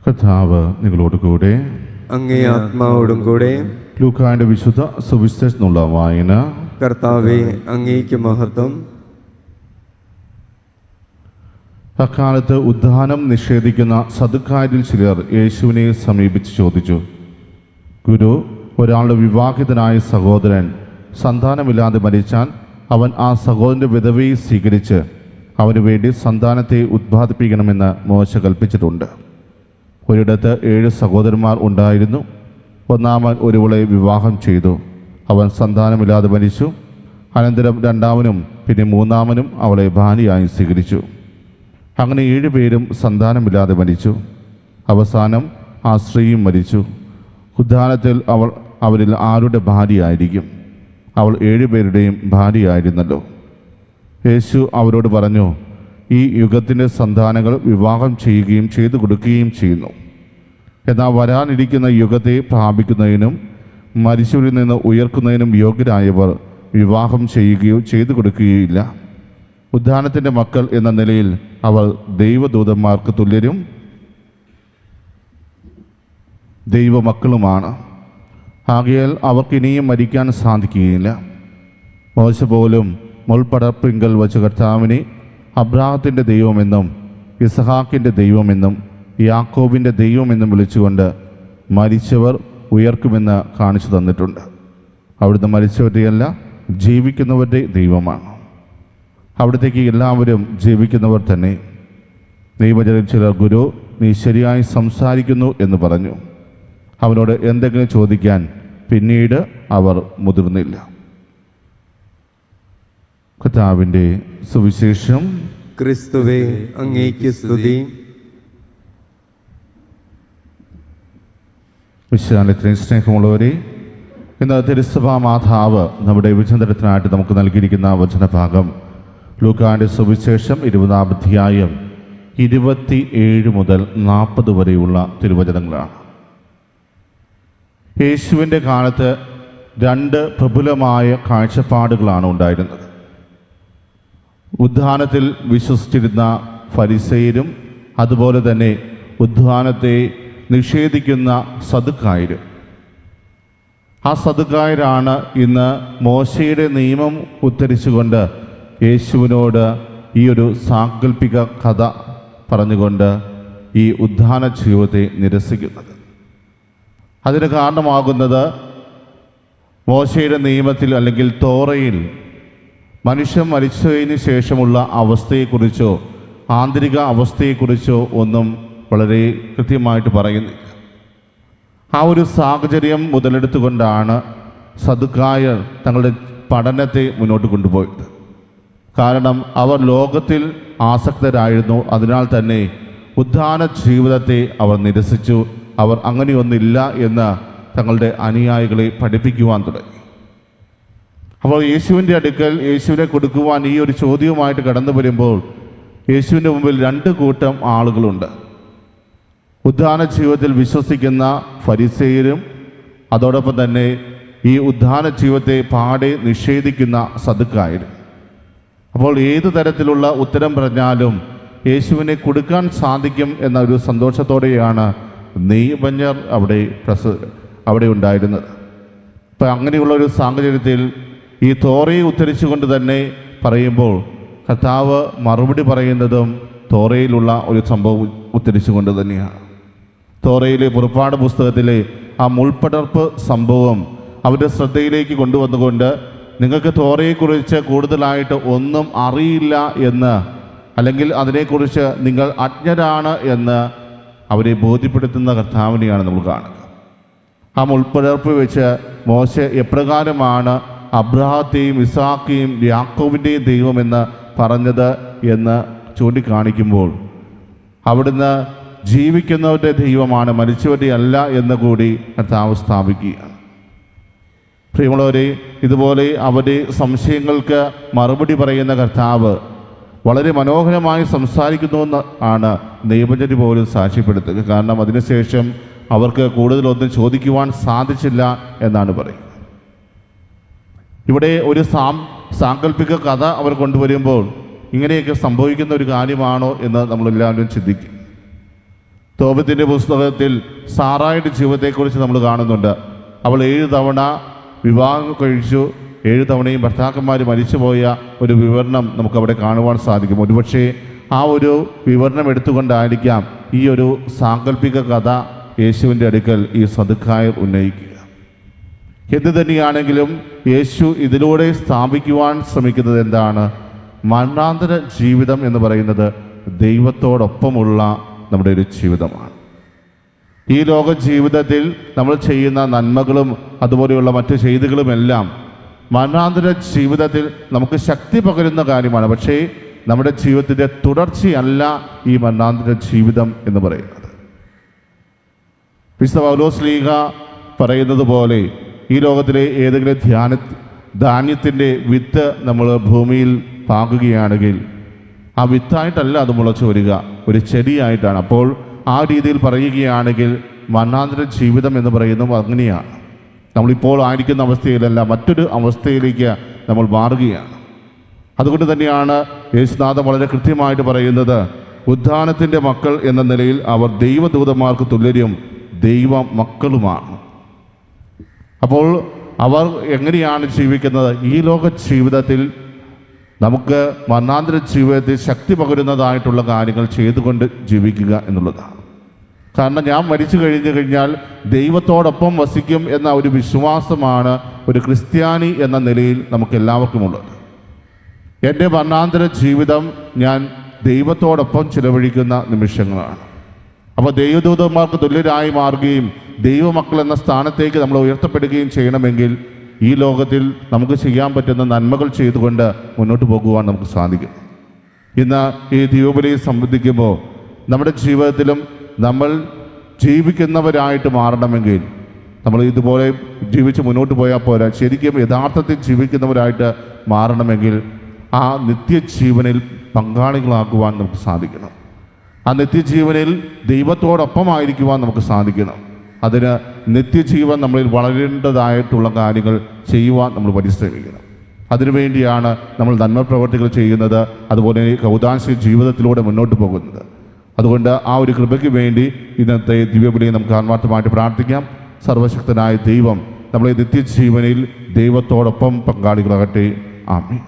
കർത്താവ് നിങ്ങളോട് കൂടെ. അങ്ങേ ആത്മാവോടും കൂടെ. ലൂക്കായുടെ വിശുദ്ധ സുവിശേഷത്തിനുള്ള വായന. കർത്താവേ, അങ്ങേക്ക് മഹത്വം. അക്കാലത്ത് ഉദ്ധാനം നിഷേധിക്കുന്ന സദുക്കാരിൽ ചിലർ യേശുവിനെ സമീപിച്ച് ചോദിച്ചു, ഗുരു, ഒരാളുടെ വിവാഹിതനായ സഹോദരൻ സന്താനമില്ലാതെ മരിച്ചാൽ അവൻ ആ സഹോദരൻ്റെ വിധവയെ സ്വീകരിച്ച് അവന് വേണ്ടി സന്താനത്തെ ഉത്പാദിപ്പിക്കണമെന്ന് മോശ കൽപ്പിച്ചിട്ടുണ്ട്. ഒരിടത്ത് 7 സഹോദരന്മാർ ഉണ്ടായിരുന്നു. ഒന്നാമൻ ഒരുവളെ വിവാഹം ചെയ്തു. അവൻ സന്താനമില്ലാതെ മരിച്ചു. അനന്തരം രണ്ടാമനും പിന്നെ മൂന്നാമനും അവളെ ഭാര്യയായി സ്വീകരിച്ചു. അങ്ങനെ 7 പേരും സന്താനമില്ലാതെ മരിച്ചു. അവസാനം ആ സ്ത്രീയും മരിച്ചു. ഉദ്ധാനത്തിൽ അവരിൽ ആരുടെ ഭാര്യയായിരിക്കും? അവൾ 7 പേരുടെയും ഭാര്യയായിരുന്നല്ലോ. യേശു അവരോട് പറഞ്ഞു, ഈ യുഗത്തിൻ്റെ സന്താനങ്ങൾ വിവാഹം ചെയ്യുകയും ചെയ്തു കൊടുക്കുകയും ചെയ്യുന്നു. എന്നാൽ വരാനിരിക്കുന്ന യുഗത്തെ പ്രാപിക്കുന്നതിനും മരിച്ചവരിൽ നിന്ന് ഉയർക്കുന്നതിനും യോഗ്യരായവർ വിവാഹം ചെയ്യുകയോ ചെയ്തു കൊടുക്കുകയോ ഇല്ല. ഉദ്ധാനത്തിൻ്റെ മക്കൾ എന്ന നിലയിൽ അവർ ദൈവദൂതന്മാർക്ക് തുല്യരും ദൈവമക്കളുമാണ്. ആകയാൽ അവർക്കിനിയും മരിക്കാൻ സാധിക്കുകയില്ല. മോശ പോലും മുൾപടർപ്പിങ്കൽ വച്ച് കർത്താവിനെ അബ്രാഹത്തിൻ്റെ ദൈവമെന്നും ഇസഹാക്കിൻ്റെ ദൈവമെന്നും യാക്കോബിൻ്റെ ദൈവമെന്നും വിളിച്ചുകൊണ്ട് മരിച്ചവർ ഉയർക്കുമെന്ന് കാണിച്ചു തന്നിട്ടുണ്ട്. അവിടുന്ന് മരിച്ചവരുടെയല്ല, ജീവിക്കുന്നവരുടെ ദൈവമാണ്. അവിടത്തേക്ക് എല്ലാവരും ജീവിക്കുന്നവർ തന്നെ. നിയമജനത്തിൽ ചിലർ, ഗുരു, നീ ശരിയായി സംസാരിക്കുന്നു എന്ന് പറഞ്ഞു. അവനോട് എന്തെങ്കിലും ചോദിക്കാൻ പിന്നീട് അവർ മുതിർന്നില്ല. കർത്താവിൻ്റെ സുവിശേഷം. ക്രിസ്തുവേ, അങ്ങേക്ക് സ്തുതി. വിശാലത്തിന് സ്നേഹമുള്ളവരെ, ഇന്ന് തിരുസഭാ മാതാവ് നമ്മുടെ വിചിന്തനത്തിനായിട്ട് നമുക്ക് നൽകിയിരിക്കുന്ന വചനഭാഗം ലൂക്കായുടെ സുവിശേഷം 20-ാം അധ്യായം 27 മുതൽ 40 വരെയുള്ള തിരുവചനങ്ങളാണ്. യേശുവിൻ്റെ കാലത്ത് 2 പ്രബലമായ കാഴ്ചപ്പാടുകളാണ് ഉണ്ടായിരുന്നത്. ഉദ്ധാനത്തിൽ വിശ്വസിച്ചിരുന്ന ഫരിസേയരും അതുപോലെ തന്നെ ഉദ്ധാനത്തെ നിഷേധിക്കുന്ന സദുക്കായരും. ആ സദുക്കായരാണ് ഇന്ന് മോശയുടെ നിയമം ഉദ്ധരിച്ചുകൊണ്ട് യേശുവിനോട് ഈ ഒരു സാങ്കല്പിക കഥ പറഞ്ഞുകൊണ്ട് ഈ ഉദ്ധാന ജീവിതത്തെ നിരസിക്കുന്നത്. അതിന് കാരണമാകുന്നത് മോശയുടെ നിയമത്തിൽ അല്ലെങ്കിൽ തോറയിൽ മനുഷ്യൻ മരിച്ചതിന് ശേഷമുള്ള അവസ്ഥയെക്കുറിച്ചോ ആന്തരിക അവസ്ഥയെക്കുറിച്ചോ ഒന്നും വളരെ കൃത്യമായിട്ട് പറയുന്നില്ല. ആ ഒരു സാഹചര്യം മുതലെടുത്തുകൊണ്ടാണ് സദുക്കായർ തങ്ങളുടെ പഠനത്തെ മുന്നോട്ട് കൊണ്ടുപോയത്. കാരണം അവർ ലോകത്തിൽ ആസക്തരായിരുന്നു. അതിനാൽ തന്നെ ഉദ്ധാന ജീവിതത്തെ അവർ നിരസിച്ചു. അവർ അങ്ങനെയൊന്നില്ല എന്ന് തങ്ങളുടെ അനുയായികളെ പഠിപ്പിക്കുവാൻ തുടങ്ങി. അപ്പോൾ യേശുവിൻ്റെ അടുക്കൽ യേശുവിനെ കൊടുക്കുവാൻ ഈ ഒരു ചോദ്യവുമായിട്ട് കടന്നു വരുമ്പോൾ യേശുവിൻ്റെ മുമ്പിൽ 2 കൂട്ടം ആളുകളുണ്ട്. ഉദ്ധാന ജീവിതത്തിൽ വിശ്വസിക്കുന്ന ഫരിസേയരും അതോടൊപ്പം തന്നെ ഈ ഉദ്ധാന ജീവിതത്തെ പാടെ നിഷേധിക്കുന്ന സദുക്കായരും. അപ്പോൾ ഏതു തരത്തിലുള്ള ഉത്തരം പറഞ്ഞാലും യേശുവിനെ കൊടുക്കാൻ സാധിക്കും എന്ന ഒരു സന്തോഷത്തോടെയാണ് നിയമജ്ഞർ അവിടെ ഉണ്ടായിരുന്നത്. ഇപ്പം അങ്ങനെയുള്ളൊരു സാഹചര്യത്തിൽ ഈ തോറയെ ഉദ്ധരിച്ചുകൊണ്ട് തന്നെ പറയുമ്പോൾ കർത്താവ് മറുപടി പറയുന്നതും തോറയിലുള്ള ഒരു സംഭവം ഉദ്ധരിച്ചുകൊണ്ട് തന്നെയാണ്. തോറയിലെ പുറപ്പാട് പുസ്തകത്തിലെ ആ മുൾപടർപ്പ് സംഭവം അവരുടെ ശ്രദ്ധയിലേക്ക് കൊണ്ടുവന്നുകൊണ്ട് നിങ്ങൾക്ക് തോറയെക്കുറിച്ച് കൂടുതലായിട്ട് ഒന്നും അറിയില്ല എന്ന്, അല്ലെങ്കിൽ അതിനെക്കുറിച്ച് നിങ്ങൾ അജ്ഞരാണ് എന്ന് അവരെ ബോധ്യപ്പെടുത്തുന്ന കർത്താവിനെയാണ് നമ്മൾ കാണുക. ആ മുൾപടർപ്പ് വെച്ച് മോശ എപ്രകാരമാണ് അബ്രാഹത്തെയും ഇസ്ഹാക്കിനെയും യാക്കോബിൻ്റെയും ദൈവമെന്ന് പറഞ്ഞത് എന്ന് ചൂണ്ടിക്കാണിക്കുമ്പോൾ അവിടുന്ന് ജീവിക്കുന്നവരുടെ ദൈവമാണ്, മരിച്ചവരുടെ അല്ല എന്ന് കൂടി കർത്താവ് സ്ഥാപിക്കുകയാണ്. പ്രിയമുള്ളവരെ, ഇതുപോലെ അവരുടെ സംശയങ്ങൾക്ക് മറുപടി പറയുന്ന കർത്താവ് വളരെ മനോഹരമായി സംസാരിക്കുന്നുവെന്ന് ആണ് നിയമജ്ഞർ പോലും സാക്ഷ്യപ്പെടുത്തുക. കാരണം അതിനുശേഷം അവർക്ക് കൂടുതലൊന്നും ചോദിക്കുവാൻ സാധിച്ചില്ല എന്നാണ് പറയുന്നത്. ഇവിടെ ഒരു സാങ്കല്പിക കഥ അവർ കൊണ്ടുവരുമ്പോൾ ഇങ്ങനെയൊക്കെ സംഭവിക്കുന്ന ഒരു കാര്യമാണോ എന്ന് നമ്മളെല്ലാവരും ചിന്തിക്കും. തോബിത്തിൻ്റെ പുസ്തകത്തിൽ സാറായുടെ ജീവിതത്തെക്കുറിച്ച് നമ്മൾ കാണുന്നുണ്ട്. അവൾ 7 തവണ വിവാഹം കഴിച്ചു, 7 തവണയും ഭർത്താക്കന്മാർ മരിച്ചുപോയ ഒരു വിവരണം നമുക്കവിടെ കാണുവാൻ സാധിക്കും. ഒരുപക്ഷെ ആ ഒരു വിവരണം എടുത്തുകൊണ്ടായിരിക്കാം ഈ ഒരു സാങ്കല്പിക കഥ യേശുവിൻ്റെ അടുക്കൽ ഈ സദുക്കായർ ഉന്നയിക്കുക. എന്തു തന്നെയാണെങ്കിലും യേശു ഇതിലൂടെ സ്ഥാപിക്കുവാൻ ശ്രമിക്കുന്നത് എന്താണ്? മരണാന്തര ജീവിതം എന്ന് പറയുന്നത് ദൈവത്തോടൊപ്പമുള്ള നമ്മുടെ ഒരു ജീവിതമാണ്. ഈ ലോക ജീവിതത്തിൽ നമ്മൾ ചെയ്യുന്ന നന്മകളും അതുപോലെയുള്ള മറ്റു ചെയ്തികളുമെല്ലാം മരണാന്തര ജീവിതത്തിൽ നമുക്ക് ശക്തി പകരുന്ന കാര്യമാണ്. പക്ഷേ നമ്മുടെ ജീവിതത്തിൻ്റെ തുടർച്ചയല്ല ഈ മരണാന്തര ജീവിതം എന്ന് പറയുന്നത്. വിശുദ്ധ പൗലോസ് ശ്ലീഹ പറയുന്നത് പോലെ ഈ ലോകത്തിലെ ഏതെങ്കിലും ധാന്യത്തിൻ്റെ വിത്ത് നമ്മൾ ഭൂമിയിൽ പാകുകയാണെങ്കിൽ ആ വിത്തായിട്ടല്ല അത് മുളച്ചു വരിക, ഒരു ചെടിയായിട്ടാണ്. അപ്പോൾ ആ രീതിയിൽ പറയുകയാണെങ്കിൽ മരണാന്തര ജീവിതം എന്ന് പറയുന്നത് അങ്ങനെയാണ്. നമ്മളിപ്പോൾ ആയിരിക്കുന്ന അവസ്ഥയിലല്ല, മറ്റൊരു അവസ്ഥയിലേക്ക് നമ്മൾ മാറുകയാണ്. അതുകൊണ്ട് തന്നെയാണ് യേശുനാഥൻ വളരെ കൃത്യമായിട്ട് പറയുന്നത്, ഉദ്ധാനത്തിൻ്റെ മക്കൾ എന്ന നിലയിൽ അവർ ദൈവദൂതന്മാർക്ക് തുല്യരും ദൈവ മക്കളുമാണ്. അപ്പോൾ അവർ എങ്ങനെയാണ് ജീവിക്കുന്നത്? ഈ ലോക ജീവിതത്തിൽ നമുക്ക് മരണാന്തര ജീവിതത്തിൽ ശക്തി പകരുന്നതായിട്ടുള്ള കാര്യങ്ങൾ ചെയ്തുകൊണ്ട് ജീവിക്കുക എന്നുള്ളതാണ്. കാരണം ഞാൻ മരിച്ചു കഴിഞ്ഞാൽ ദൈവത്തോടൊപ്പം വസിക്കും എന്ന ഒരു വിശ്വാസമാണ് ഒരു ക്രിസ്ത്യാനി എന്ന നിലയിൽ നമുക്ക് എല്ലാവർക്കും ഉള്ളത്. എൻ്റെ മരണാന്തര ജീവിതം ഞാൻ ദൈവത്തോടൊപ്പം ചിലവഴിക്കുന്ന നിമിഷങ്ങളാണ്. അപ്പോൾ ദൈവദൂതന്മാർക്ക് തുല്യരായി മാറുകയും ദൈവമക്കൾ എന്ന സ്ഥാനത്തേക്ക് നമ്മൾ ഉയർത്തപ്പെടുകയും ചെയ്യണമെങ്കിൽ ഈ ലോകത്തിൽ നമുക്ക് ചെയ്യാൻ പറ്റുന്ന നന്മകൾ ചെയ്തുകൊണ്ട് മുന്നോട്ട് പോകുവാൻ നമുക്ക് സാധിക്കും. ഇന്ന് ഈ ദീപബലിയെ സംബന്ധിക്കുമ്പോൾ നമ്മുടെ ജീവിതത്തിലും നമ്മൾ ജീവിക്കുന്നവരായിട്ട് മാറണമെങ്കിൽ നമ്മൾ ഇതുപോലെ ജീവിച്ച് മുന്നോട്ട് പോയാൽ പോരാ, ശരിക്കും യഥാർത്ഥത്തിൽ ജീവിക്കുന്നവരായിട്ട് മാറണമെങ്കിൽ ആ നിത്യജീവനിൽ പങ്കാളികളാക്കുവാൻ നമുക്ക് സാധിക്കണം. ആ നിത്യജീവനിൽ ദൈവത്തോടൊപ്പമായിരിക്കുവാൻ നമുക്ക് സാധിക്കണം. അതിന് നിത്യജീവൻ നമ്മളിൽ വളരേണ്ടതായിട്ടുള്ള കാര്യങ്ങൾ ചെയ്യുവാൻ നമ്മൾ പരിശ്രമിക്കണം. അതിനുവേണ്ടിയാണ് നമ്മൾ നന്മ പ്രവർത്തികൾ ചെയ്യുന്നത്, അതുപോലെ കൗതാശിക ജീവിതത്തിലൂടെ മുന്നോട്ട് പോകുന്നത്. അതുകൊണ്ട് ആ ഒരു കൃപയ്ക്ക് വേണ്ടി ഇന്നത്തെ ദിവ്യബലിയെ നമുക്ക് ആത്മാർത്ഥമായിട്ട് പ്രാർത്ഥിക്കാം. സർവശക്തനായ ദൈവം നമ്മളെ നിത്യജീവനിൽ ദൈവത്തോടൊപ്പം പങ്കാളികളാകട്ടെ. ആമേൻ.